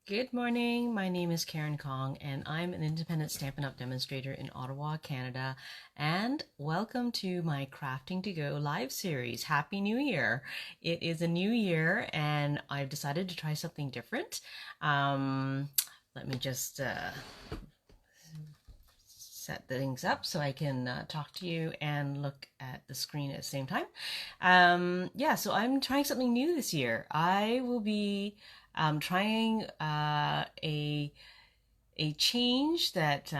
Good morning. My name is Karen Kong, and I'm an independent Stampin' Up! Demonstrator in Ottawa, Canada. And welcome to my Crafting to Go live series. Happy New Year! It is a new year, and I've decided to try something different. Let me just set things up so I can talk to you and look at the screen at the same time. Yeah, so I'm trying something new this year. I will be trying a change that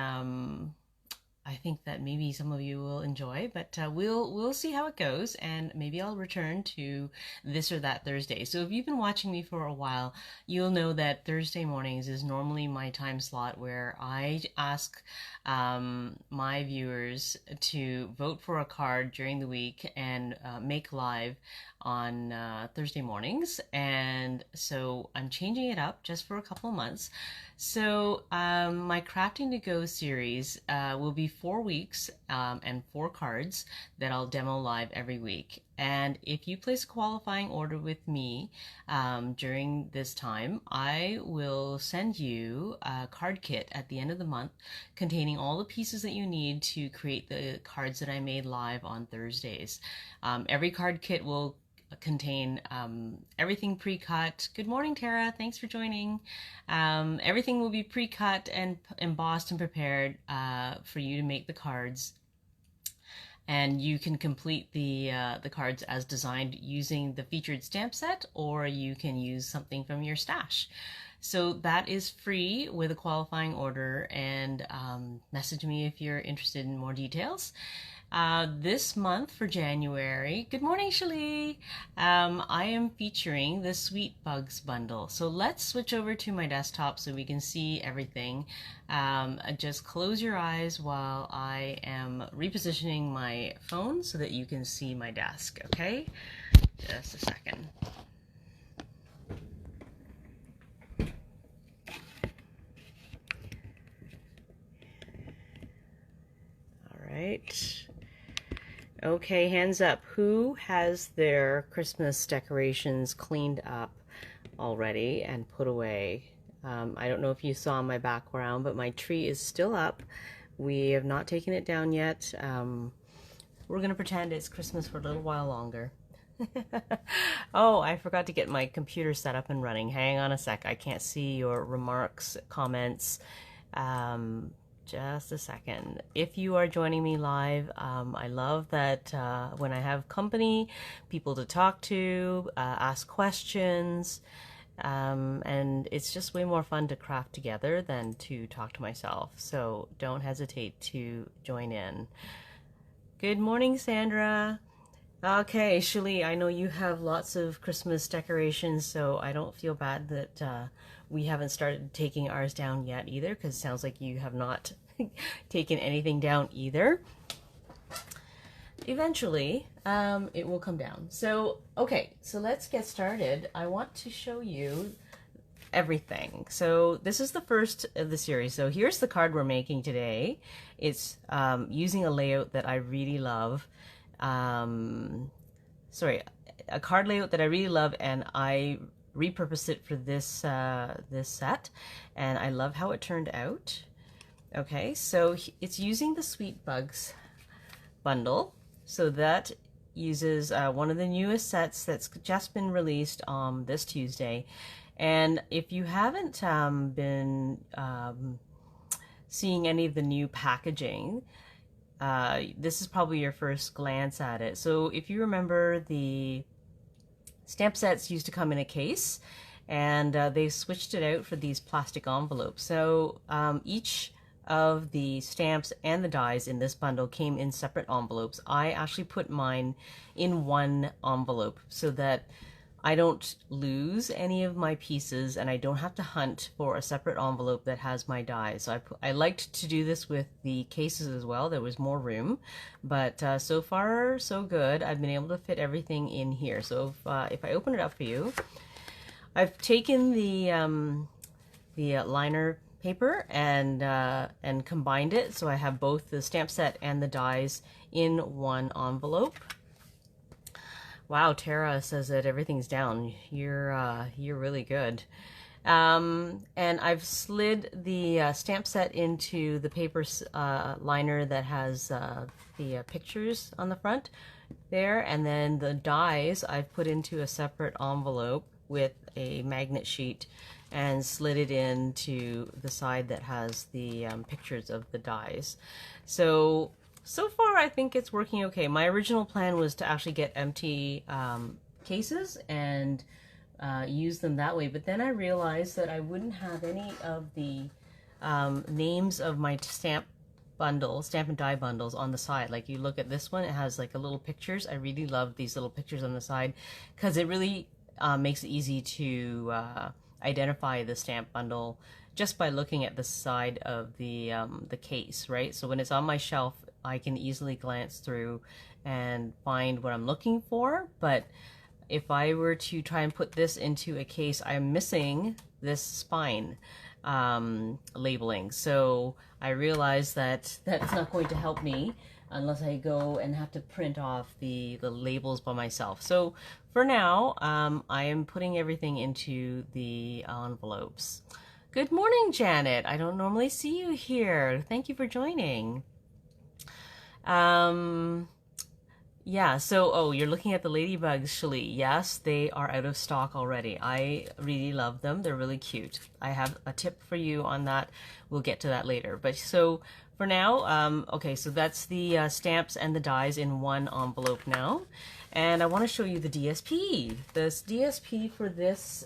I think that maybe some of you will enjoy, but we'll see how it goes, and maybe I'll return to this or that Thursday. So if you've been watching me for a while, you'll know that Thursday mornings is normally my time slot where I ask my viewers to vote for a card during the week and make live on Thursday mornings. And so I'm changing it up just for a couple of months. So my Crafting to Go series will be 4 weeks and 4 cards that I'll demo live every week. And if you place a qualifying order with me during this time, I will send you a card kit at the end of the month containing all the pieces that you need to create the cards that I made live on Thursdays. Every card kit will contain everything pre-cut. Good morning, Tara. Thanks for joining. Everything will be pre-cut and embossed and prepared for you to make the cards. And you can complete the cards as designed using the featured stamp set, or you can use something from your stash. So that is free with a qualifying order, and message me if you're interested in more details. This month for January, good morning, Shali. I am featuring the Sweet Bugs bundle. So let's switch over to my desktop so we can see everything. Just close your eyes while I am repositioning my phone so that you can see my desk, okay? Just a second. All right. Okay, hands up. Who has their Christmas decorations cleaned up already and put away? I don't know if you saw my background, but my tree is still up. We have not taken it down yet. We're going to pretend it's Christmas for a little while longer. Oh, I forgot to get my computer set up and running. Hang on a sec. I can't see your remarks, comments. Just a second. If you are joining me live, I love that when I have company, people to talk to, ask questions, and it's just way more fun to craft together than to talk to myself. So don't hesitate to join in. Good morning, Sandra. Okay, Shali, I know you have lots of Christmas decorations, so I don't feel bad that we haven't started taking ours down yet either, because it sounds like you have not taken anything down either. Eventually, it will come down. So, okay, so let's get started. I want to show you everything. So this is the first of the series. So here's the card we're making today. It's using a layout that I really love. Sorry, a card layout that I really love, and I repurposed it for this this set, and I love how it turned out. Okay, so it's using the Sweet Bugs bundle. So that uses one of the newest sets that's just been released this Tuesday. And if you haven't been seeing any of the new packaging, this is probably your first glance at it. So if you remember, the stamp sets used to come in a case, and they switched it out for these plastic envelopes. So each of the stamps and the dies in this bundle came in separate envelopes. I actually put mine in one envelope so that I don't lose any of my pieces, and I don't have to hunt for a separate envelope that has my dies. So I liked to do this with the cases as well. There was more room, but so far so good. I've been able to fit everything in here. So if I open it up for you, I've taken the liner paper and combined it, so I have both the stamp set and the dies in one envelope. Wow, Tara says that everything's down. You're really good. And I've slid the stamp set into the paper liner that has the pictures on the front there, and then the dies I've put into a separate envelope with a magnet sheet and slid it into the side that has the pictures of the dies. So far I think it's working okay. My original plan was to actually get empty cases and use them that way, but then I realized that I wouldn't have any of the names of my stamp and die bundles on the side. Like, you look at this one, it has like a little pictures. I really love these little pictures on the side because it really makes it easy to identify the stamp bundle just by looking at the side of the case, right? So when it's on my shelf, I can easily glance through and find what I'm looking for. But if I were to try and put this into a case, I'm missing this spine labeling. So I realized that that's not going to help me unless I go and have to print off the labels by myself. So for now, I am putting everything into the envelopes. Good morning, Janet. I don't normally see you here. Thank you for joining. Yeah, so, oh, you're looking at the Ladybugs, Shali. Yes, they are out of stock already. I really love them. They're really cute. I have a tip for you on that. We'll get to that later. But so for now, okay, so that's the stamps and the dies in one envelope now. And I want to show you the DSP. This DSP for this,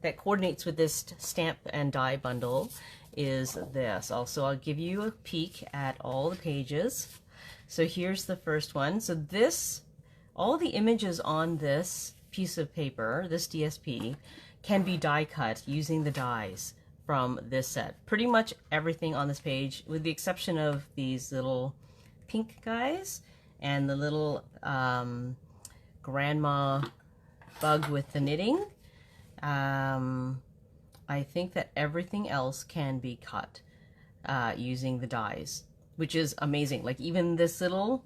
that coordinates with this stamp and die bundle is this. Also, I'll give you a peek at all the pages. So here's the first one. So this, all the images on this piece of paper, this DSP, can be die cut using the dies from this set. Pretty much everything on this page, with the exception of these little pink guys and the little grandma bug with the knitting. I think that everything else can be cut using the dies, which is amazing. Like, even this little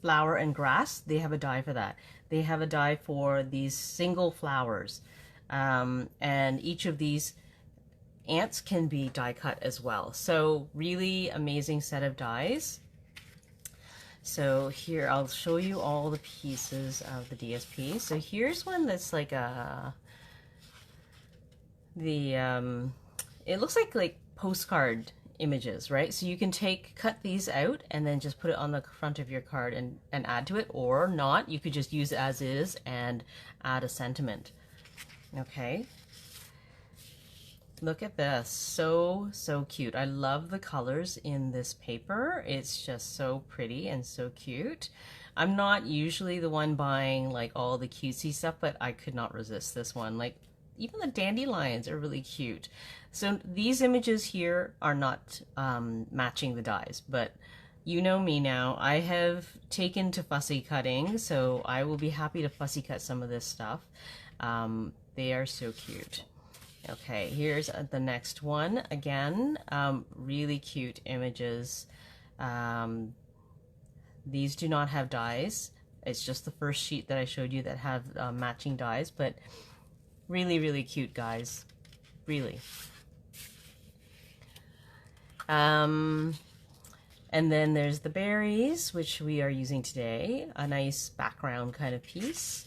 flower and grass, they have a die for that. They have a die for these single flowers. And each of these ants can be die cut as well. So really amazing set of dies. So here, I'll show you all the pieces of the DSP. So here's one that's like it looks like postcard images, right? So you can cut these out and then just put it on the front of your card and add to it, or not. You could just use it as is and add a sentiment. Okay. Look at this. So cute. I love the colors in this paper. It's just so pretty and so cute. I'm not usually the one buying like all the cutesy stuff, but I could not resist this one. Like, even the dandelions are really cute. So these images here are not matching the dies, but you know me now. I have taken to fussy cutting, so I will be happy to fussy cut some of this stuff. They are so cute. Okay, here's the next one. Again, really cute images. These do not have dies. It's just the first sheet that I showed you that have matching dies, but really, really cute, guys. Really. And then there's the berries, which we are using today. A nice background kind of piece.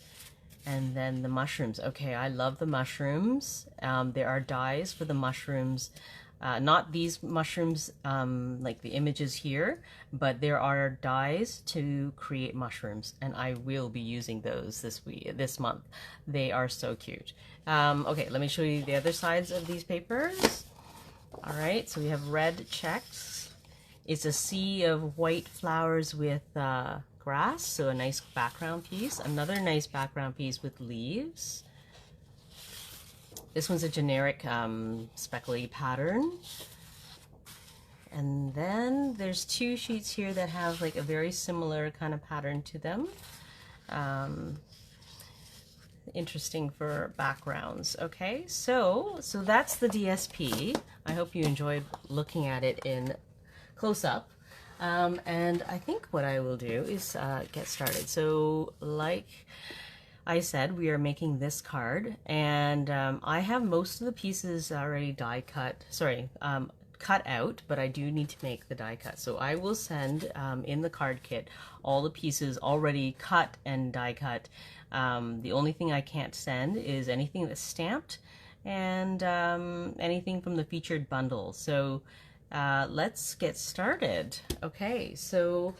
And then the mushrooms. Okay, I love the mushrooms. There are dies for the mushrooms. Not these mushrooms like the images here, but there are dies to create mushrooms, and I will be using those this month. They are so cute. Okay, let me show you the other sides of these papers. All right, so we have red checks. It's a sea of white flowers with grass, so a nice background piece. Another nice background piece with leaves. This one's a generic speckly pattern. And then there's two sheets here that have like a very similar kind of pattern to them. Interesting for backgrounds. Okay, so that's the DSP. I hope you enjoyed looking at it in close up. And I think what I will do is get started. So like I said we are making this card, and I have most of the pieces already die cut, sorry, cut out, but I do need to make the die cut. So I will send in the card kit all the pieces already cut and die cut. The only thing I can't send is anything that's stamped and anything from the featured bundle. So let's get started. Okay, so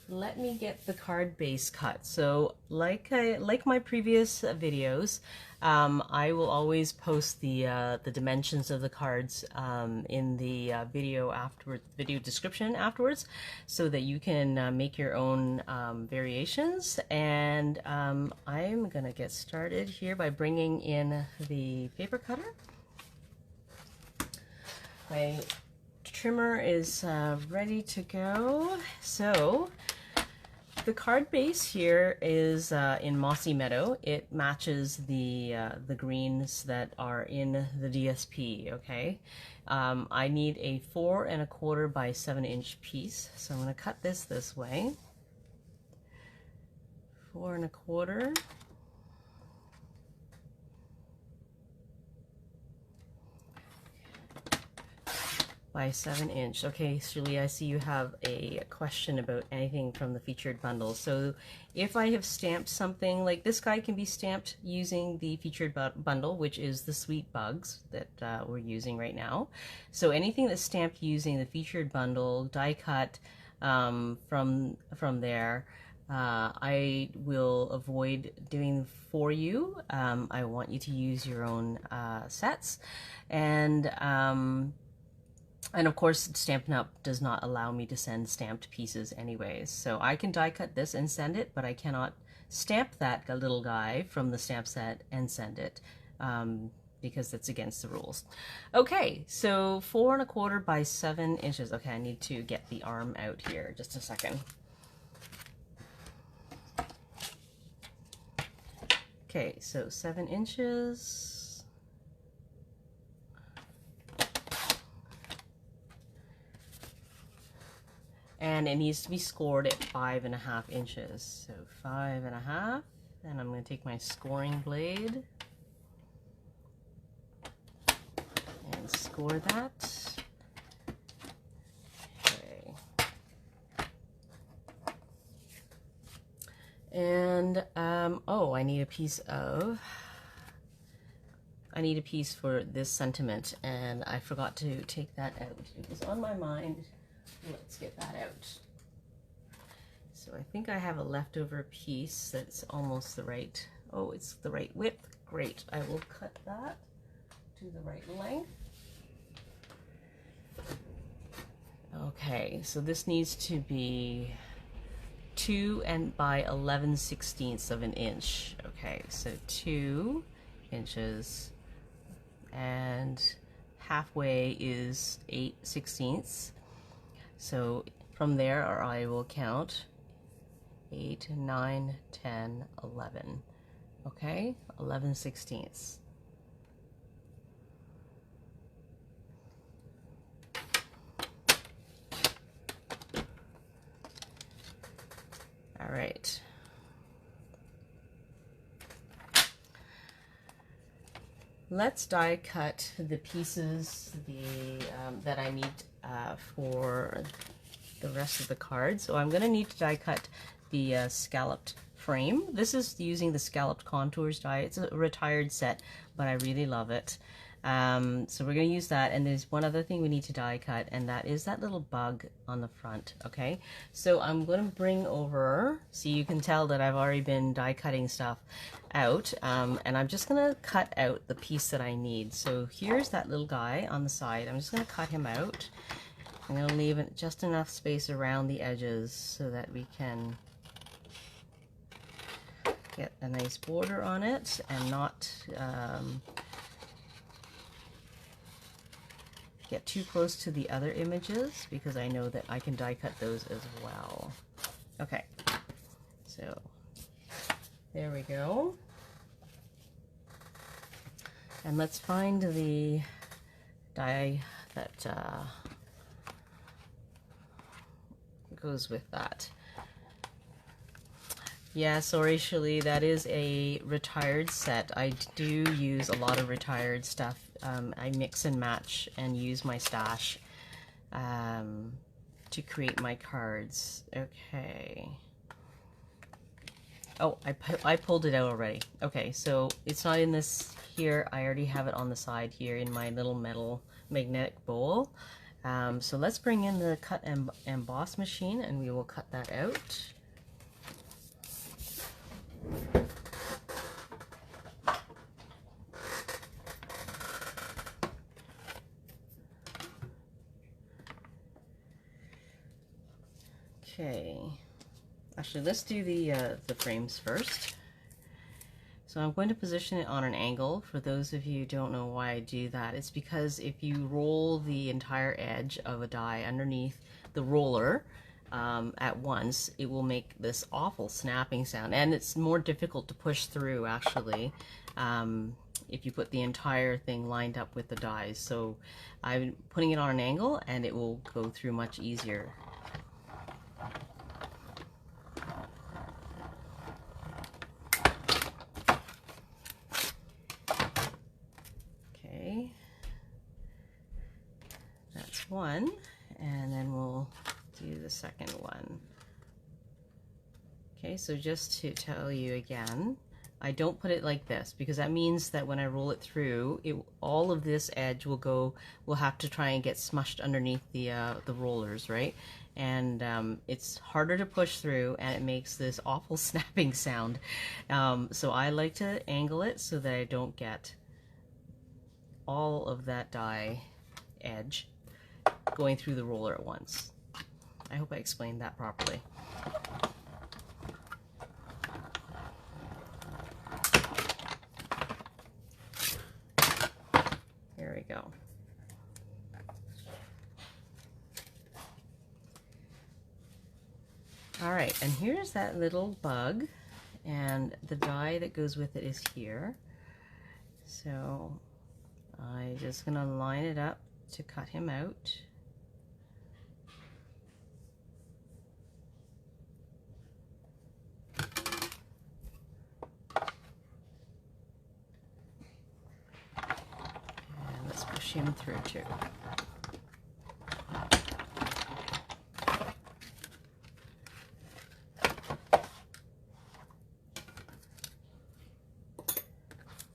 let me get the card base cut. So like my previous videos, I will always post the dimensions of the cards in the video afterwards, video description afterwards, so that you can make your own variations. And I'm gonna get started here by bringing in the paper cutter. My trimmer is ready to go. So the card base here is in Mossy Meadow. It matches the greens that are in the DSP, okay? I need a 4 1/4 by 7 inch piece. So I'm gonna cut this way. 4 1/4. By 7 inch. Okay, Shirley, I see you have a question about anything from the featured bundle. So if I have stamped something, like this guy can be stamped using the featured bundle, which is the Sweet Bugs that we're using right now. So anything that's stamped using the featured bundle, die cut from there, I will avoid doing for you. I want you to use your own sets. And of course, Stampin' Up! Does not allow me to send stamped pieces anyways. So I can die cut this and send it, but I cannot stamp that little guy from the stamp set and send it because that's against the rules. Okay, so 4 1/4 by 7 inches. Okay, I need to get the arm out here. Just a second. Okay, so 7 inches. And it needs to be scored at 5 1/2 inches. So 5 1/2, and I'm going to take my scoring blade and score that. Okay. And oh, I need a piece for this sentiment, and I forgot to take that out. It was on my mind. Let's get that out. So I think I have a leftover piece that's almost the right, oh, it's the right width. Great. I will cut that to the right length. Okay, so this needs to be 2 by 11/16 of an inch. Okay, so 2 inches, and halfway is 8/16. So from there, I will count 8, 9, 10, 11. Okay, 11/16. All right. Let's die cut the pieces that I need for the rest of the card. So I'm going to need to die cut the scalloped frame. This is using the Scalloped Contours die. It's a retired set, but I really love it. So we're going to use that, and there's one other thing we need to die cut, and that is that little bug on the front. Okay, so I'm going to bring over, so you can tell that I've already been die cutting stuff out, and I'm just going to cut out the piece that I need. So here's that little guy on the side. I'm just going to cut him out. I'm going to leave just enough space around the edges so that we can get a nice border on it and not get too close to the other images, because I know that I can die cut those as well. Okay, so there we go. And let's find the die that goes with that. Yeah, sorry, Shelly, that is a retired set. I do use a lot of retired stuff. I mix and match and use my stash to create my cards. Okay. Oh, I pulled it out already. Okay, so it's not in this here. I already have it on the side here in my little metal magnetic bowl. So let's bring in the cut and emboss machine and we will cut that out. Okay, actually let's do the frames first. So I'm going to position it on an angle. For those of you who don't know why I do that, it's because if you roll the entire edge of a die underneath the roller at once, it will make this awful snapping sound, and it's more difficult to push through actually if you put the entire thing lined up with the dies. So I'm putting it on an angle and it will go through much easier. Okay, that's one, and then we'll do the second one. Okay, so just to tell you again, I don't put it like this because that means that when I roll it through, all of this edge will have to try and get smushed underneath the rollers, right? And it's harder to push through, and it makes this awful snapping sound. So I like to angle it so that I don't get all of that die edge going through the roller at once. I hope I explained that properly. Here we go. All right, and here's that little bug, and the die that goes with it is here. So I'm just gonna line it up to cut him out. And let's push him through too.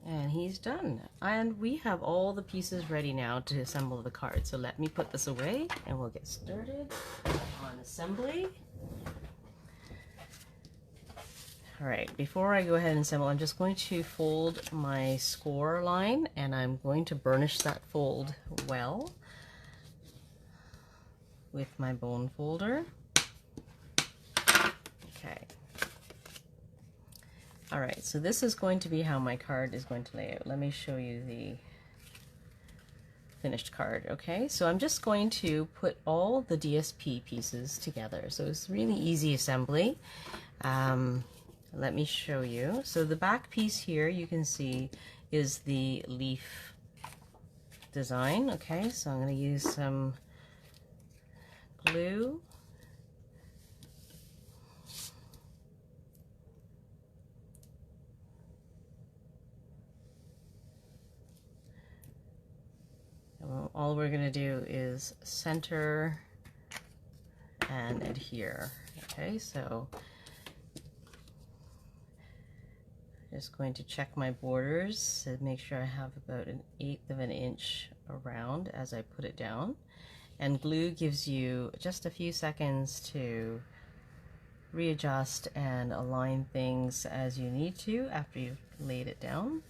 And he's done. And we have all the pieces ready now to assemble the card. So let me put this away and we'll get started on assembly. All right, before I go ahead and assemble, I'm just going to fold my score line and I'm going to burnish that fold well with my bone folder. Okay. All right, so this is going to be how my card is going to lay out. Let me show you the finished card. Okay, so I'm just going to put all the DSP pieces together. So it's really easy assembly. Let me show you. So the back piece here you can see is the leaf design. Okay, so I'm going to use some glue. All we're going to do is center and adhere. Okay, so just going to check my borders to make sure I have about 1/8 of an inch around as I put it down. And glue gives you just a few seconds to readjust and align things as you need to after you've laid it down.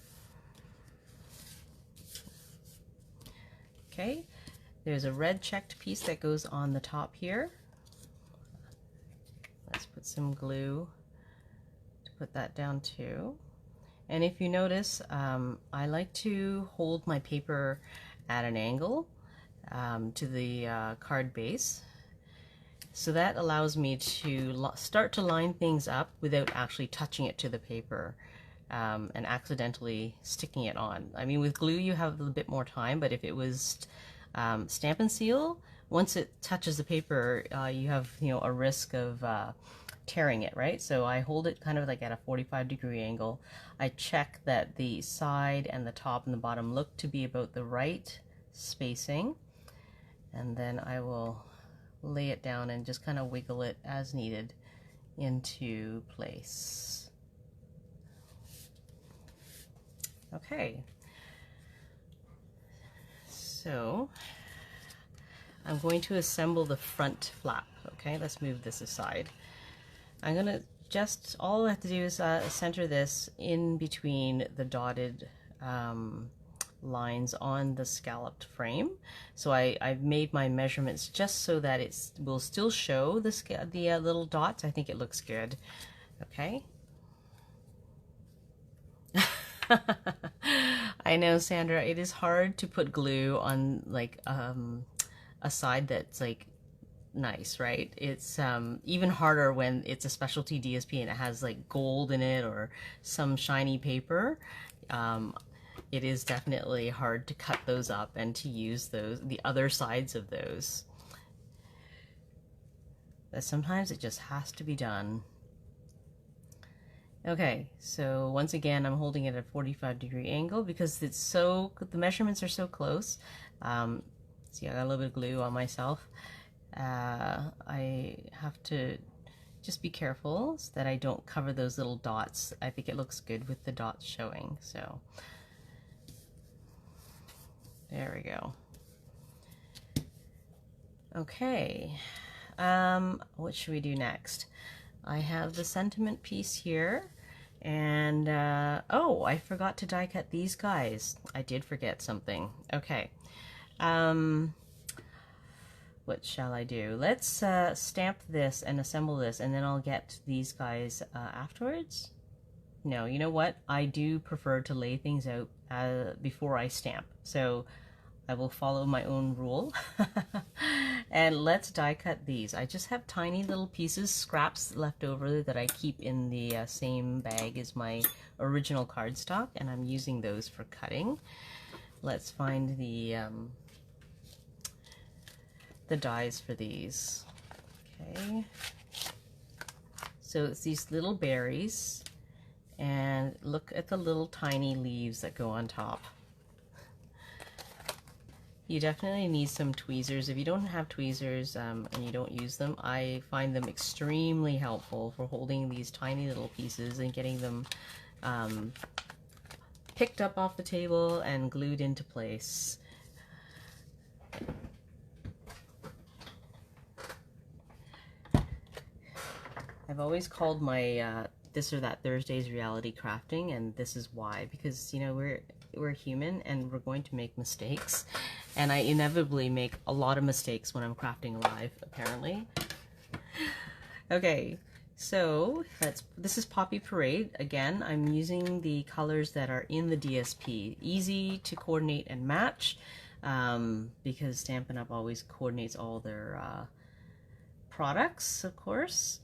Okay, there's a red checked piece that goes on the top here. Let's put some glue to put that down too. And if you notice, I like to hold my paper at an angle to the card base. So that allows me to start to line things up without actually touching it to the paper and accidentally sticking it on. I mean, with glue you have a little bit more time, but if it was Stamp and Seal, once it touches the paper, you have a risk of tearing it, right? So I hold it kind of like at a 45-degree angle. I check that the side and the top and the bottom look to be about the right spacing, and then I will lay it down and just kind of wiggle it as needed into place. Okay, so I'm going to assemble the front flap. Okay, let's move this aside. I'm gonna just, all I have to do is center this in between the dotted lines on the scalloped frame. So I've made my measurements just so that it will still show the little dots. I think it looks good. Okay. I know, Sandra, it is hard to put glue on like a side that's like nice, right? It's even harder when it's a specialty DSP and it has like gold in it or some shiny paper. It is definitely hard to cut those up and to use the other sides of those. But sometimes it just has to be done. Okay, so once again, I'm holding it at a 45-degree angle because the measurements are so close. See, I got a little bit of glue on myself. I have to just be careful so that I don't cover those little dots. I think it looks good with the dots showing, so there we go. Okay, what should we do next? I have the sentiment piece here, and oh, I forgot to die cut these guys. I did forget something. Okay, what shall I do? Let's stamp this and assemble this, and then I'll get these guys afterwards. No, you know what? I do prefer to lay things out before I stamp, so I will follow my own rule. And let's die cut these. I just have tiny little pieces, scraps left over that I keep in the same bag as my original cardstock, and I'm using those for cutting. Let's find the dies for these. Okay. So it's these little berries, and look at the little tiny leaves that go on top. You definitely need some tweezers. If you don't have tweezers and you don't use them, I find them extremely helpful for holding these tiny little pieces and getting them picked up off the table and glued into place. I've always called my This or That Thursdays reality crafting, and this is why, because you know we're human and we're going to make mistakes, and I inevitably make a lot of mistakes when I'm crafting live, apparently. Okay, so this is Poppy Parade. Again, I'm using the colors that are in the DSP. Easy to coordinate and match, because Stampin' Up! Always coordinates all their products, of course.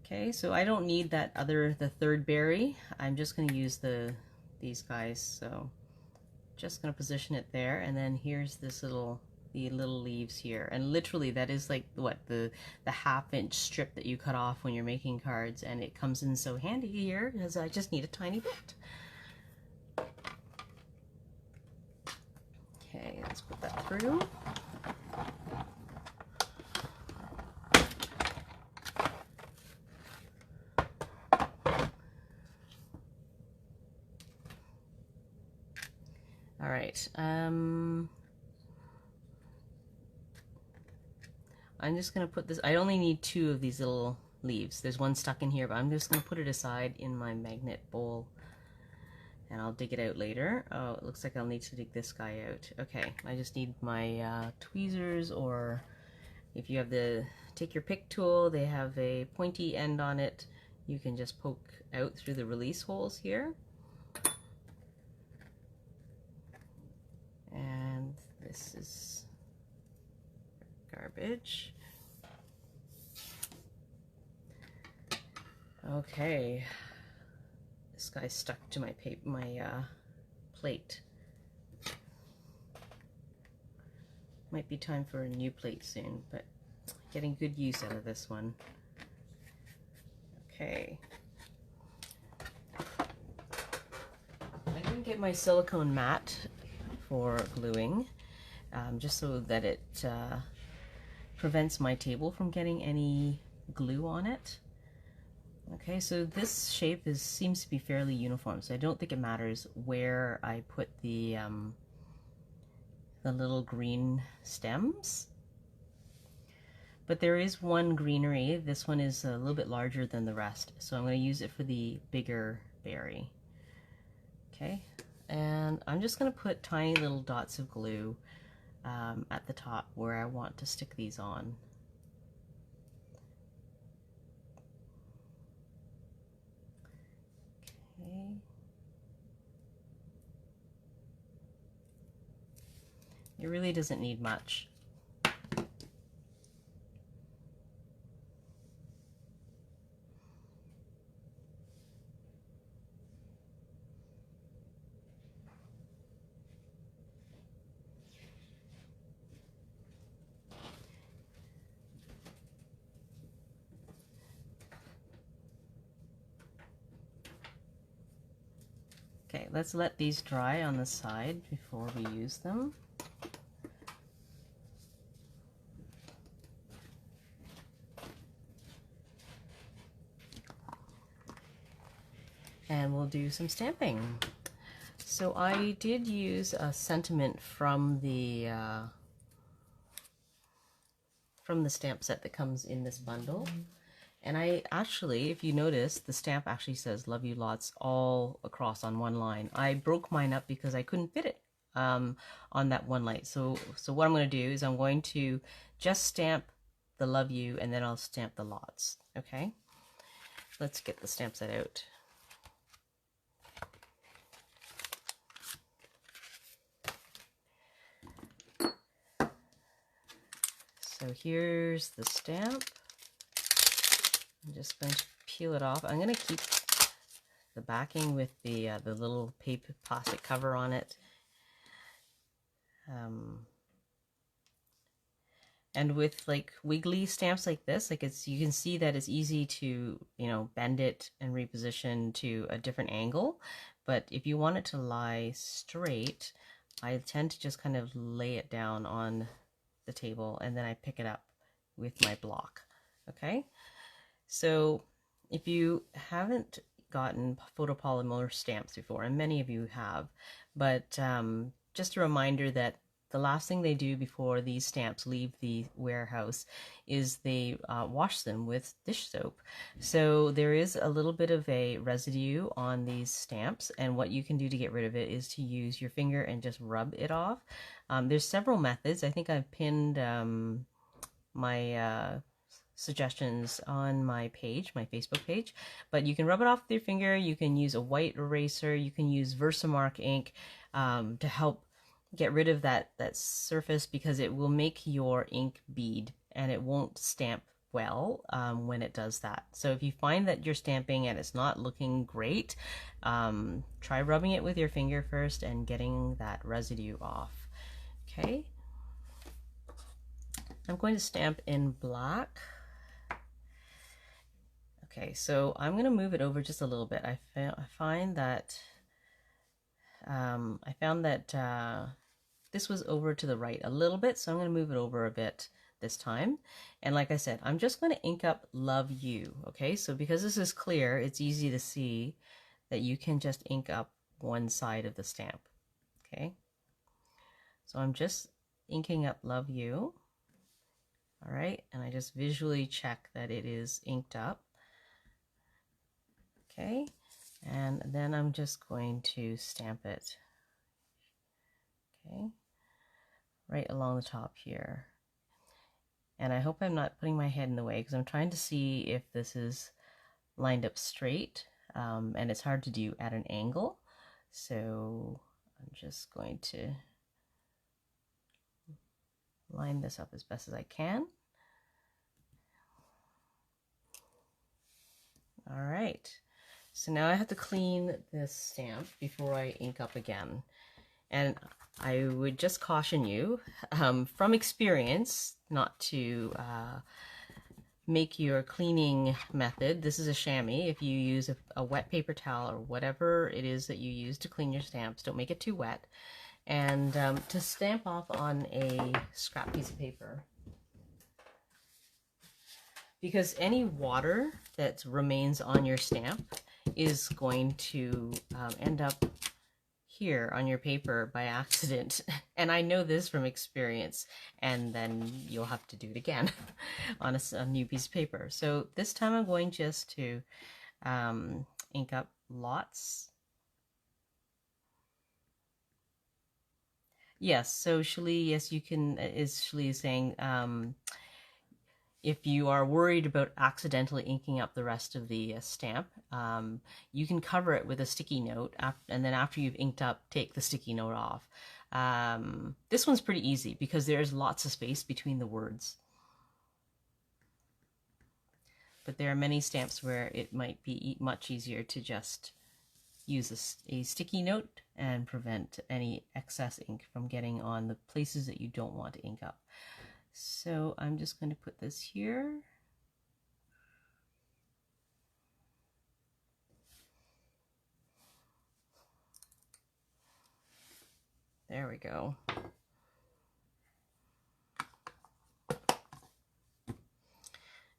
Okay, so I don't need the third berry. I'm just going to use these guys. So just going to position it there, and then here's the little leaves here. And literally that is like what the half-inch strip that you cut off when you're making cards, and it comes in so handy here because I just need a tiny bit. Okay, let's put that through. All right, I'm just going to put this, I only need 2 of these little leaves. There's one stuck in here, but I'm just going to put it aside in my magnet bowl, and I'll dig it out later. Oh, it looks like I'll need to dig this guy out. Okay, I just need my tweezers, or if you have take your pick tool, they have a pointy end on it. You can just poke out through the release holes here. And this is garbage. Okay, this guy's stuck to my plate. Might be time for a new plate soon, but getting good use out of this one. Okay. I didn't get my silicone mat for gluing, just so that it prevents my table from getting any glue on it. Okay, so this shape seems to be fairly uniform, so I don't think it matters where I put the little green stems. But there is one greenery. This one is a little bit larger than the rest, so I'm going to use it for the bigger berry. Okay, and I'm just going to put tiny little dots of glue at the top where I want to stick these on. Okay. It really doesn't need much. Okay, let's let these dry on the side before we use them. And we'll do some stamping. So I did use a sentiment from the stamp set that comes in this bundle. And I actually, if you notice, the stamp actually says "Love you lots" all across on one line. I broke mine up because I couldn't fit it on that one line. So what I'm going to do is I'm going to just stamp the "Love you" and then I'll stamp the lots. Okay, let's get the stamp set out. So here's the stamp. I'm just going to peel it off. I'm going to keep the backing with the little paper plastic cover on it. And with like wiggly stamps like this, like you can see that it's easy to, you know, bend it and reposition to a different angle. But if you want it to lie straight, I tend to just kind of lay it down on the table and then I pick it up with my block. Okay, so if you haven't gotten photopolymer stamps before, and many of you have, but just a reminder that the last thing they do before these stamps leave the warehouse is they wash them with dish soap. So there is a little bit of a residue on these stamps, and what you can do to get rid of it is to use your finger and just rub it off. There's several methods. I think I've pinned my suggestions on my page, my Facebook page, but you can rub it off with your finger. You can use a white eraser. You can use Versamark ink to help get rid of that surface, because it will make your ink bead and it won't stamp well when it does that. So if you find that you're stamping and it's not looking great, try rubbing it with your finger first and getting that residue off. Okay, I'm going to stamp in black. Okay, so I'm going to move it over just a little bit. I found that this was over to the right a little bit, so I'm going to move it over a bit this time. And like I said, I'm just going to ink up "Love you." Okay, so because this is clear, it's easy to see that you can just ink up one side of the stamp. Okay, so I'm just inking up "Love you." All right, and I just visually check that it is inked up. Okay, and then I'm just going to stamp it. Okay, right along the top here. And I hope I'm not putting my head in the way, because I'm trying to see if this is lined up straight, and it's hard to do at an angle. So I'm just going to line this up as best as I can. All right, so now I have to clean this stamp before I ink up again. And I would just caution you, from experience, not to make your cleaning method. This is a chamois. If you use a wet paper towel or whatever it is that you use to clean your stamps, don't make it too wet. And to stamp off on a scrap piece of paper, because any water that remains on your stamp is going to end up here on your paper by accident. And I know this from experience, and then you'll have to do it again on a new piece of paper. So this time I'm going just to ink up lots. Yes, so Shali, yes, you can, Shali is saying, if you are worried about accidentally inking up the rest of the stamp, you can cover it with a sticky note, and then after you've inked up, take the sticky note off. This one's pretty easy because there's lots of space between the words. But there are many stamps where it might be much easier to just use a sticky note and prevent any excess ink from getting on the places that you don't want to ink up. So I'm just going to put this here. There we go.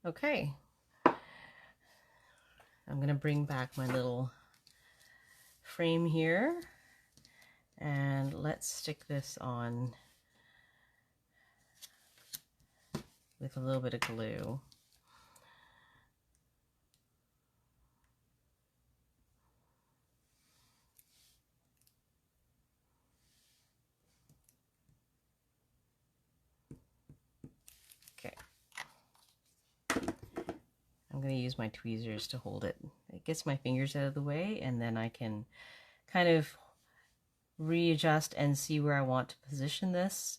Okay. I'm going to bring back my little frame here, and let's stick this on with a little bit of glue. Okay. I'm going to use my tweezers to hold it. It gets my fingers out of the way, and then I can kind of readjust and see where I want to position this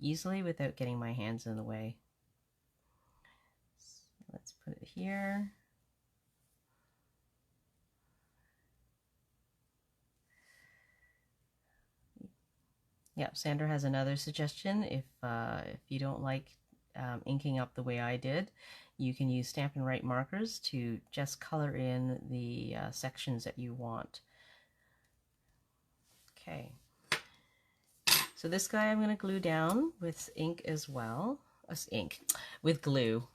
easily without getting my hands in the way. So let's put it here. Yeah, Sandra has another suggestion. If you don't like inking up the way I did, you can use Stampin' Write markers to just color in the sections that you want. Okay. So this guy I'm going to glue down with ink as well. With glue.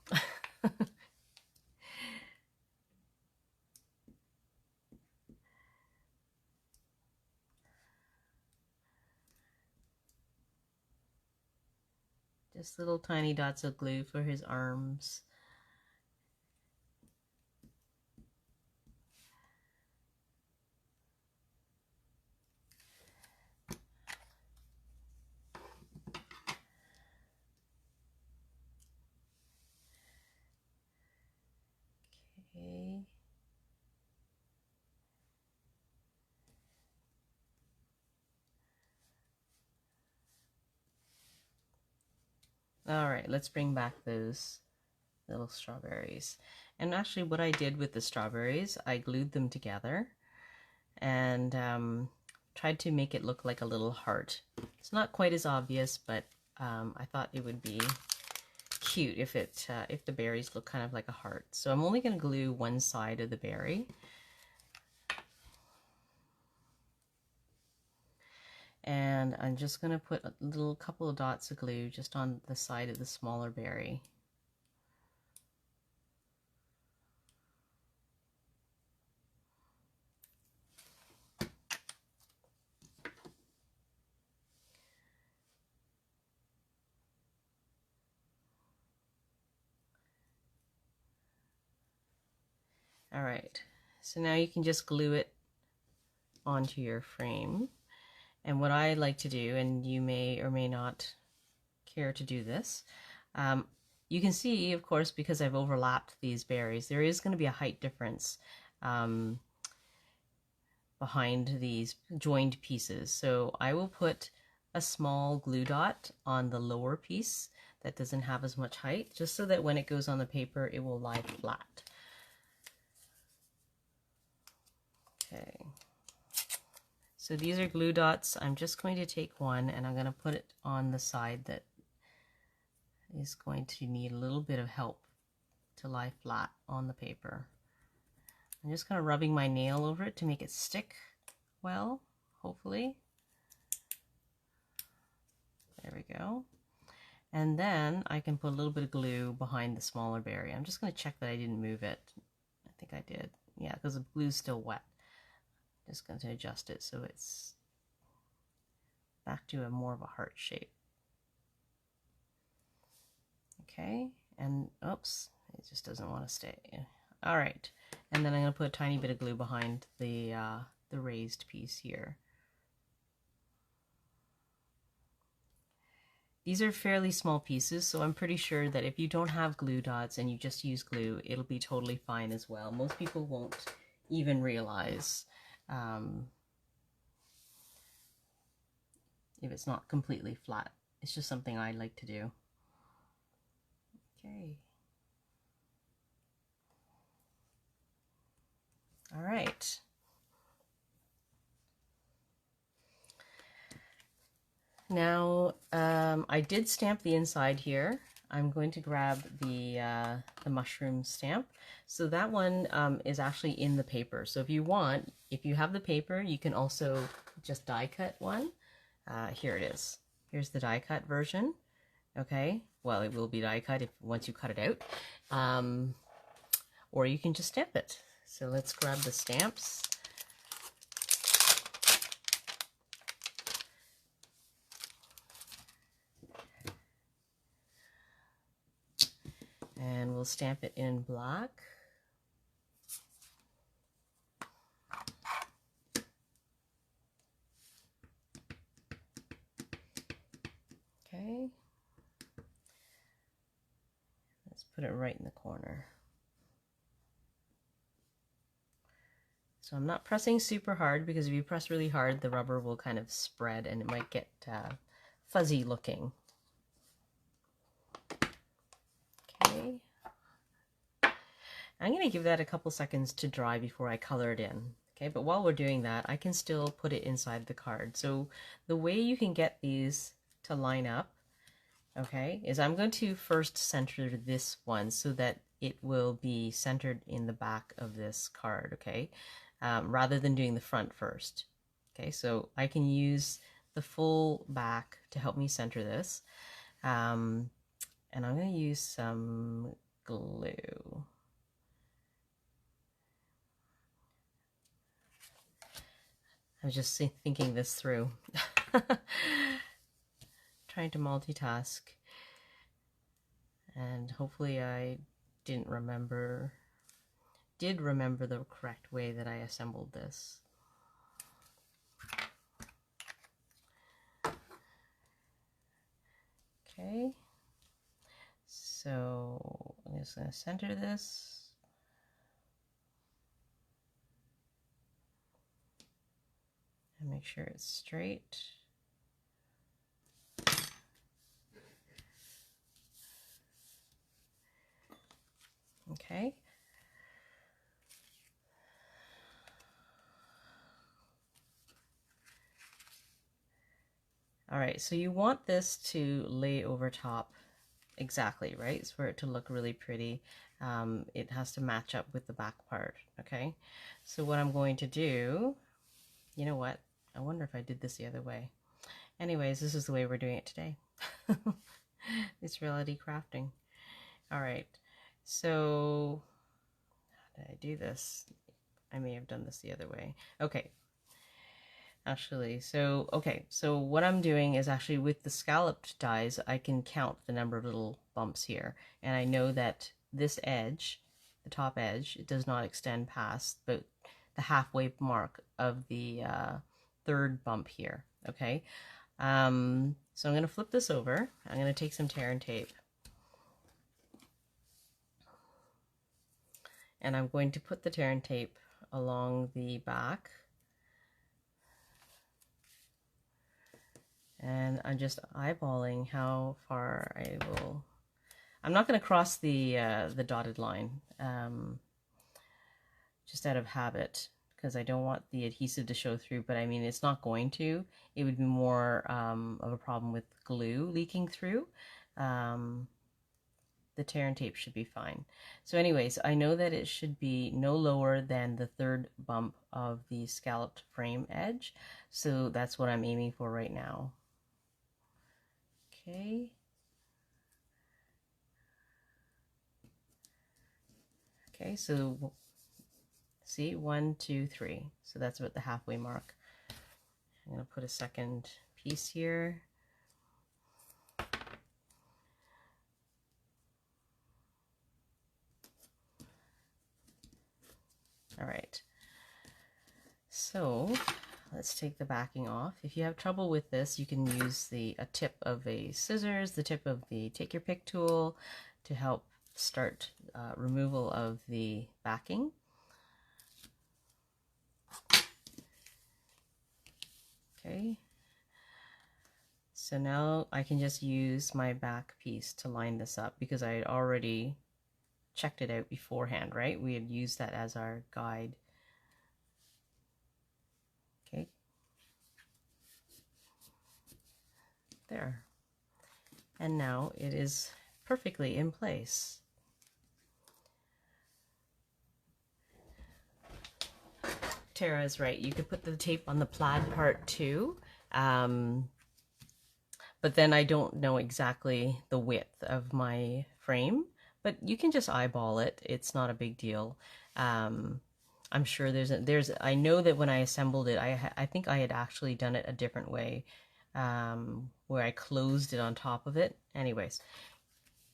Just little tiny dots of glue for his arms. Okay. All right, let's bring back those little strawberries. And actually what I did with the strawberries, I glued them together and tried to make it look like a little heart. It's not quite as obvious, but I thought it would be cute if the berries look kind of like a heart. So I'm only going to glue one side of the berry. And I'm just going to put a little couple of dots of glue just on the side of the smaller berry. All right, so now you can just glue it onto your frame. And what I like to do, and you may or may not care to do this, you can see, of course, because I've overlapped these berries, there is going to be a height difference behind these joined pieces. So I will put a small glue dot on the lower piece that doesn't have as much height, just so that when it goes on the paper, it will lie flat. Okay. So these are glue dots. I'm just going to take one and I'm going to put it on the side that is going to need a little bit of help to lie flat on the paper. I'm just kind of rubbing my nail over it to make it stick well, hopefully. There we go. And then I can put a little bit of glue behind the smaller berry. I'm just going to check that I didn't move it. I think I did. Yeah, because the glue's still wet. Just going to adjust it so it's back to a more of a heart shape. Okay, and oops, it just doesn't want to stay. All right, and then I'm going to put a tiny bit of glue behind the raised piece here. These are fairly small pieces, so I'm pretty sure that if you don't have glue dots and you just use glue, it'll be totally fine as well. Most people won't even realize if it's not completely flat. It's just something I like to do. Okay. All right. Now, I did stamp the inside here. I'm going to grab the mushroom stamp. So that one is actually in the paper. So if you want, if you have the paper, you can also just die cut one. Here it is. Here's the die cut version. Okay, well, it will be die cut if once you cut it out. Or you can just stamp it. So let's grab the stamps. And we'll stamp it in black. Okay. Let's put it right in the corner. So I'm not pressing super hard because if you press really hard, the rubber will kind of spread and it might get fuzzy looking. Okay. I'm going to give that a couple seconds to dry before I color it in. Okay, but while we're doing that, I can still put it inside the card. So the way you can get these to line up, okay, is I'm going to first center this one so that it will be centered in the back of this card, okay, rather than doing the front first. Okay, so I can use the full back to help me center this. And I'm going to use some glue. I was just thinking this through. Trying to multitask. And hopefully I did remember the correct way that I assembled this. Okay. So I'm just going to center this. And make sure it's straight. Okay. All right, so you want this to lay over top exactly, right? It's for it to look really pretty. It has to match up with the back part, okay? So what I'm going to do, you know what? I wonder if I did this the other way. Anyways, this is the way we're doing it today. It's reality crafting. All right, so how did I do this? I may have done this the other way. Okay, actually, so what I'm doing is actually with the scalloped dies, I can count the number of little bumps here, and I know that this edge, the top edge, it does not extend past the halfway mark of the third bump here. Okay, so I'm going to flip this over. I'm going to take some tear and tape, and I'm going to put the tear and tape along the back, and I'm just eyeballing how far I will. I'm not going to cross the dotted line, just out of habit, because I don't want the adhesive to show through, but I mean, it's not going to. It would be more of a problem with glue leaking through. the tear and tape should be fine. So anyways, I know that it should be no lower than the third bump of the scalloped frame edge. So that's what I'm aiming for right now. Okay. Okay, so see, 1, 2, 3. So that's about the halfway mark. I'm going to put a second piece here. All right. So let's take the backing off. If you have trouble with this, you can use a tip of a scissors, the tip of the take your pick tool to help start removal of the backing. Okay. So now I can just use my back piece to line this up because I had already checked it out beforehand, right? We had used that as our guide. Okay. There. And now it is perfectly in place. Tara is right. You could put the tape on the plaid part too. But then I don't know exactly the width of my frame, but you can just eyeball it. It's not a big deal. I'm sure I know that when I assembled it, I think I had actually done it a different way, where I closed it on top of it. Anyways,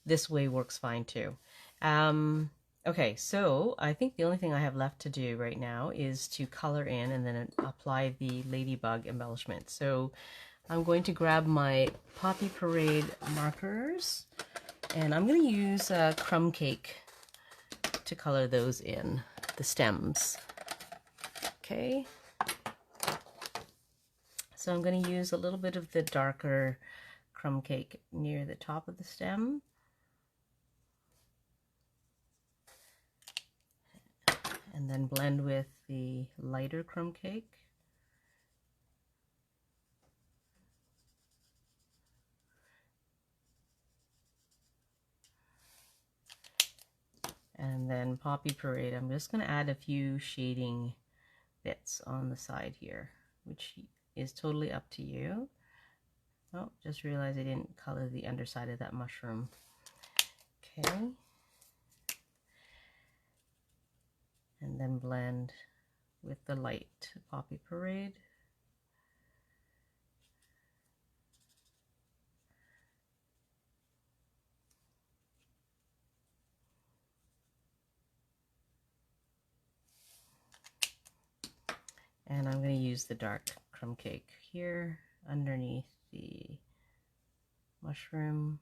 this way works fine too. Okay, so I think the only thing I have left to do right now is to color in and then apply the Ladybug embellishment. So I'm going to grab my Poppy Parade markers, and I'm going to use crumb cake to color those in, the stems. Okay. So I'm going to use a little bit of the darker crumb cake near the top of the stem. And then blend with the lighter crumb cake. And then Poppy Parade, I'm just going to add a few shading bits on the side here, which is totally up to you. Oh, just realized I didn't color the underside of that mushroom. Okay. And then blend with the light Poppy Parade. And I'm going to use the dark crumb cake here underneath the mushroom.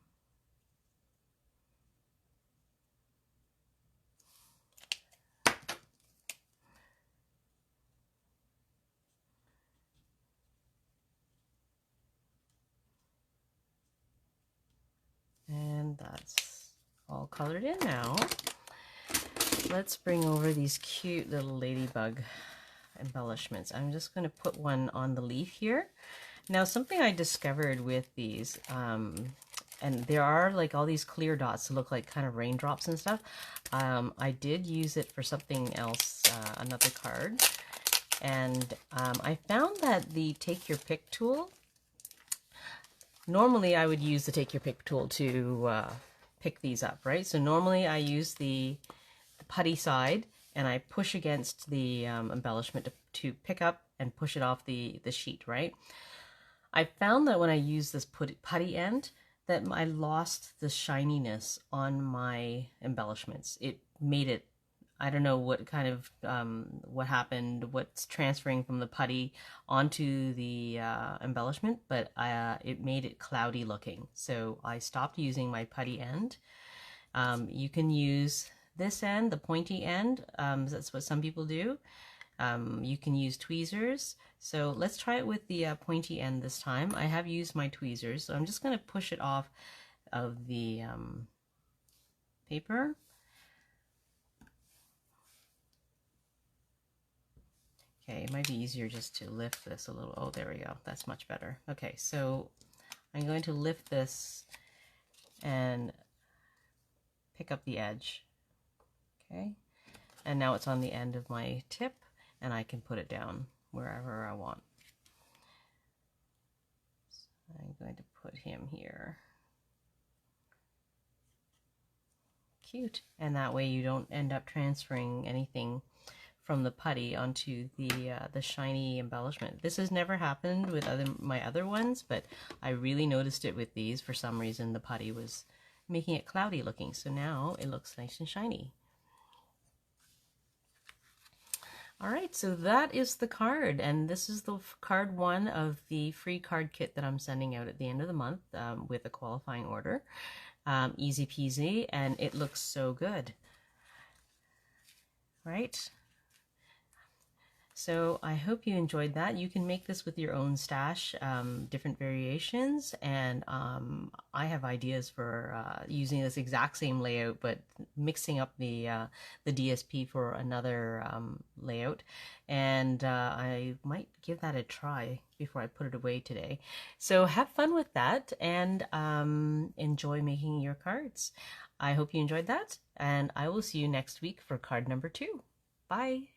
And that's all colored in now. Let's bring over these cute little ladybug embellishments. I'm just going to put one on the leaf here. Now, something I discovered with these, and there are like all these clear dots that look like kind of raindrops and stuff. I did use it for something else, another card. And I found that the Take Your Pick tool, normally I would use the Take Your Pick tool to pick these up, right? So normally I use the putty side and I push against the embellishment to pick up and push it off the sheet, right? I found that when I use this putty end, that I lost the shininess on my embellishments. It made it, I don't know what kind of, what happened, what's transferring from the putty onto the embellishment, but it made it cloudy looking. So I stopped using my putty end. You can use this end, the pointy end. That's what some people do. You can use tweezers. So let's try it with the pointy end this time. I have used my tweezers, so I'm just going to push it off of the paper. Okay, it might be easier just to lift this a little. Oh, there we go. That's much better. Okay, so I'm going to lift this and pick up the edge. Okay, and now it's on the end of my tip, and I can put it down wherever I want. So I'm going to put him here. Cute. And that way you don't end up transferring anything from the putty onto the shiny embellishment. This has never happened with my other ones, but I really noticed it with these. For some reason the putty was making it cloudy looking, so now it looks nice and shiny. All right, so that is the card, and this is the card 1 of the free card kit that I'm sending out at the end of the month with a qualifying order. Easy peasy, and it looks so good, right? So I hope you enjoyed that. You can make this with your own stash, different variations, and I have ideas for using this exact same layout, but mixing up the DSP for another layout, and I might give that a try before I put it away today. So have fun with that, and enjoy making your cards. I hope you enjoyed that, and I will see you next week for card number 2. Bye!